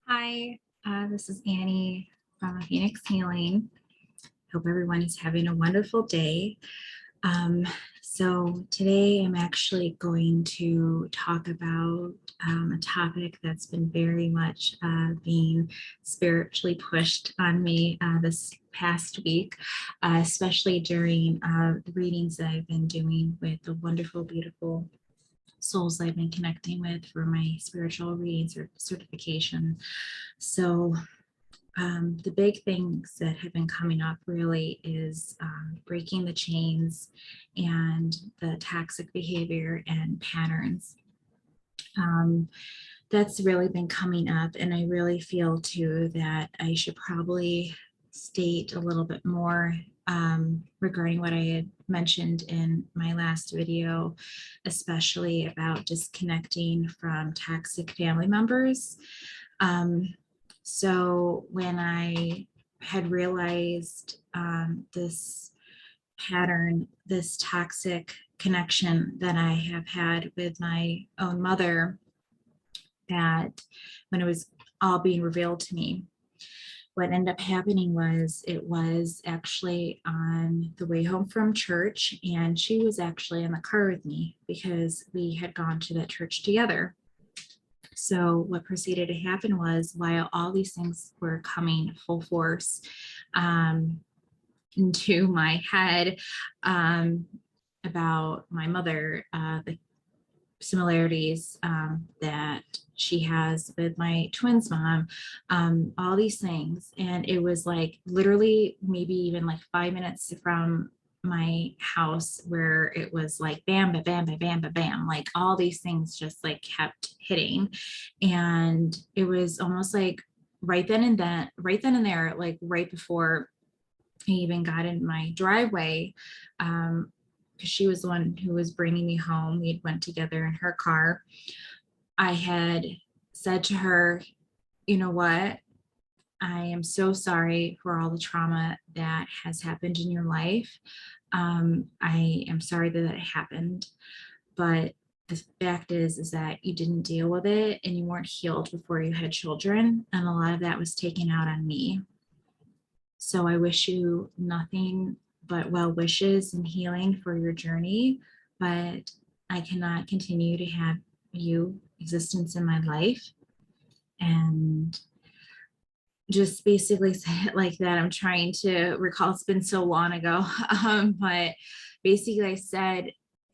Hi, this is Annie from Phoenix Healing. Hope everyone is having a wonderful day. Um, so today I'm actually going to talk about a topic that's been very much being spiritually pushed on me this past week, especially during the readings that I've been doing with the wonderful, beautiful souls I've been connecting with for my spiritual readings or certification. So the big things that have been coming up really is breaking the chains and the toxic behavior and patterns. Um, that's really been coming up, and I really feel too that I should probably state a little bit more regarding what I had mentioned in my last video, especially about disconnecting from toxic family members. Um, so when I had realized this pattern, this toxic connection that I have had with my own mother, that when it was all being revealed to me, what ended up happening was it was actually on the way home from church, and she was actually in the car with me because we had gone to that church together. So what proceeded to happen was, while all these things were coming full force into my head about my mother, the similarities that she has with my twins mom, all these things. And it was like literally maybe even like 5 minutes from my house where it was like bam, bam, bam, bam, bam, bam, bam, like all these things just like kept hitting. And it was almost like right then and there, like right before I even got in my driveway, because she was the one who was bringing me home. We went together in her car. I had said to her, you know what? I am so sorry for all the trauma that has happened in your life. I am sorry that it happened, but the fact is that you didn't deal with it and you weren't healed before you had children, and a lot of that was taken out on me. So I wish you nothing but well wishes and healing for your journey, but I cannot continue to have you existence in my life. And just basically say it like that. I'm trying to recall, it's been so long ago. But basically I said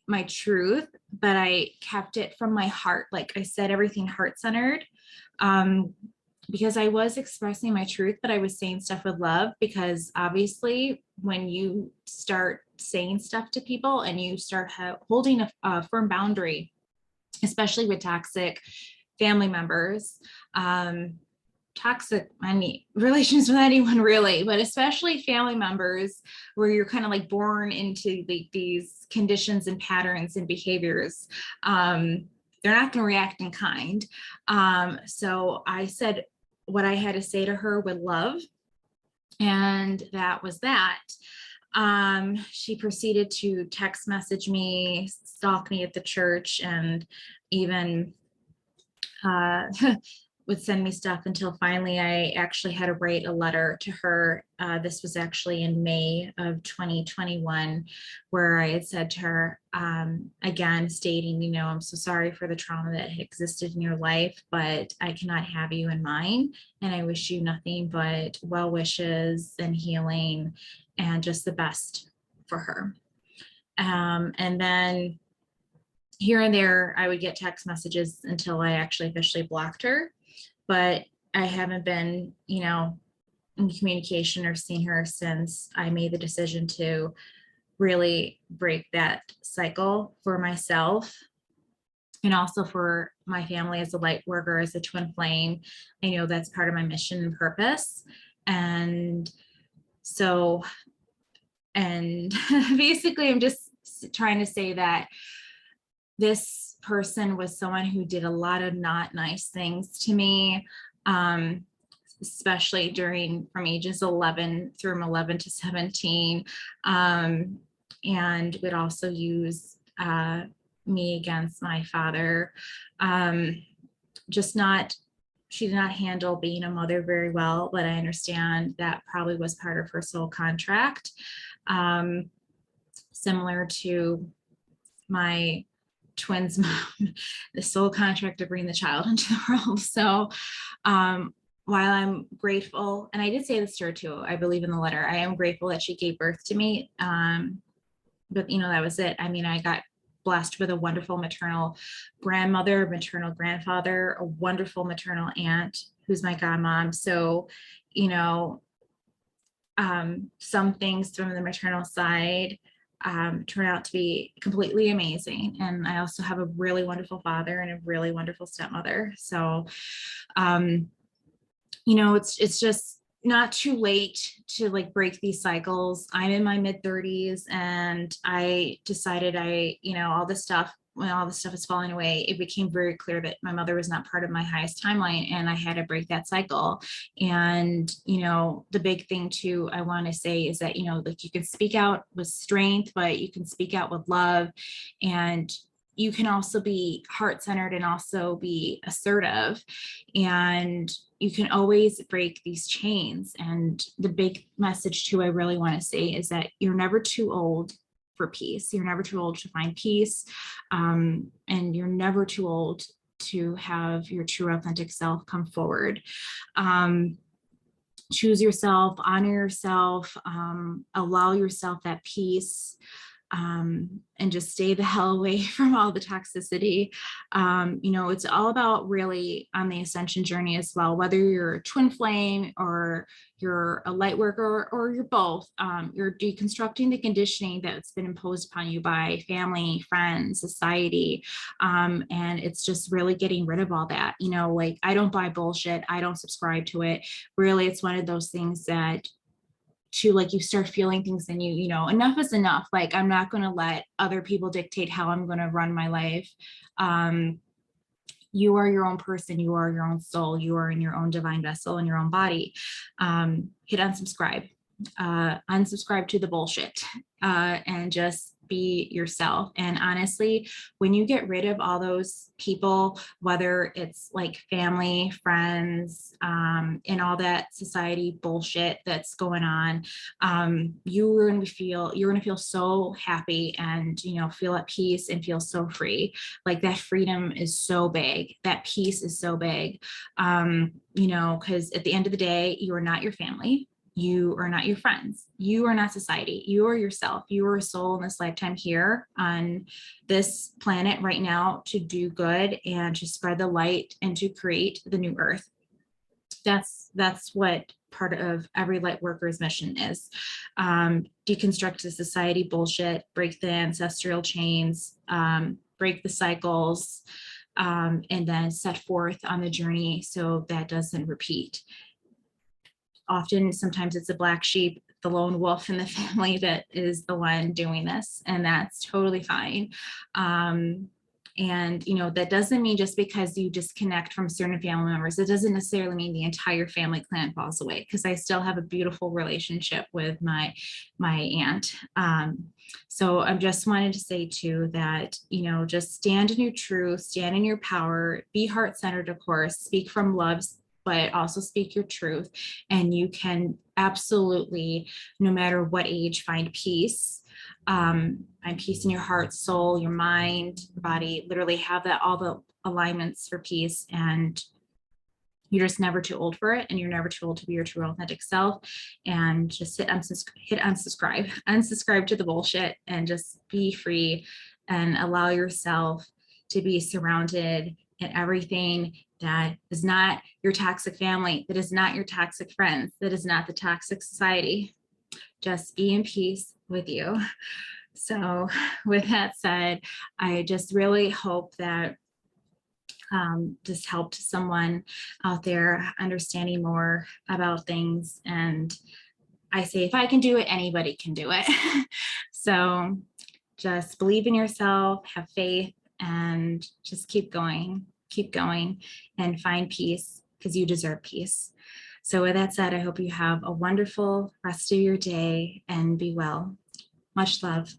my truth, but I kept it from my heart. Like I said, everything heart-centered. Um, because I was expressing my truth, but I was saying stuff with love, because obviously when you start saying stuff to people and you start holding a firm boundary, especially with toxic family members, toxic, I mean, relations with anyone really, but especially family members, where you're kind of like born into these conditions and patterns and behaviors. They're not going to react in kind. So I said what I had to say to her with love, and that was that. She proceeded to text message me, stalk me at the church, and even uh, would send me stuff until finally I actually had to write a letter to her. This was actually in May of 2021, where I had said to her, again, stating, you know, I'm so sorry for the trauma that existed in your life, but I cannot have you in mine. And I wish you nothing but well wishes and healing and just the best for her. And then here and there, I would get text messages until I actually officially blocked her. But I haven't been, you know, in communication or seen her since I made the decision to really break that cycle for myself and also for my family as a light worker, as a twin flame. I know that's part of my mission and purpose. And so, and basically, I'm just trying to say that this person was someone who did a lot of not nice things to me, especially during from ages 11 through 11 to 17, and would also use me against my father. Just not she did not handle being a mother very well, but I understand that probably was part of her soul contract. Um, Similar to my twins mom, the soul contract to bring the child into the world. So while I'm grateful, and I did say this to her too, I believe in the letter, I am grateful that she gave birth to me. But that was it. I mean, I got blessed with a wonderful maternal grandmother, maternal grandfather, a wonderful maternal aunt who's my godmom. So, you know, some things from the maternal side turn out to be completely amazing. And I also have a really wonderful father and a really wonderful stepmother. So, it's just not too late to like break these cycles. I'm in my mid 30s and I decided all this stuff, when all this stuff is falling away, it became very clear that my mother was not part of my highest timeline and I had to break that cycle. And, the big thing too, I want to say is that, like you can speak out with strength, but you can speak out with love, and you can also be heart-centered and also be assertive, and you can always break these chains. And the big message too, I really want to say is that you're never too old for peace. You're never too old to find peace. And you're never too old to have your true authentic self come forward. Choose yourself, honor yourself, allow yourself that peace, and just stay the hell away from all the toxicity. It's all about really on the ascension journey as well, whether you're a twin flame or you're a light worker or you're both, you're deconstructing the conditioning that's been imposed upon you by family, friends, society. And it's just really getting rid of all that. Like I don't buy bullshit. I don't subscribe to it. Really, it's one of those things that you start feeling things in you, enough is enough. Like, I'm not going to let other people dictate how I'm going to run my life. You are your own person. You are your own soul. You are in your own divine vessel in your own body. Hit unsubscribe, unsubscribe to the bullshit, and just be yourself. And honestly, when you get rid of all those people, whether it's like family, friends, and all that society bullshit that's going on, you're going to feel so happy and, feel at peace and feel so free. Like that freedom is so big. That peace is so big. Because at the end of the day, you are not your family. You are not your friends. You are not society. You are yourself. You are a soul in this lifetime here on this planet right now to do good and to spread the light and to create the new earth. That's what part of every light worker's mission is. Deconstruct the society bullshit, break the ancestral chains, break the cycles, and then set forth on the journey so that doesn't repeat. Sometimes it's a black sheep, the lone wolf in the family that is the one doing this, and that's totally fine. And that doesn't mean just because you disconnect from certain family members, it doesn't necessarily mean the entire family clan falls away, because I still have a beautiful relationship with my aunt. So I just wanted to say too that, just stand in your truth, stand in your power, be heart-centered, of course, speak from love, but also speak your truth. And you can absolutely, no matter what age, find peace. Find peace in your heart, soul, your mind, your body, literally have all the alignments for peace. And you're just never too old for it. And you're never too old to be your true authentic self. And just hit unsubscribe to the bullshit and just be free and allow yourself to be surrounded in everything that is not your toxic family, that is not your toxic friends, that is not the toxic society. Just be in peace with you. So with that said, I just really hope that just helped someone out there understanding more about things. And I say, if I can do it, anybody can do it. So just believe in yourself, have faith, and just keep going and find peace, because you deserve peace. So with that said, I hope you have a wonderful rest of your day and be well. Much love.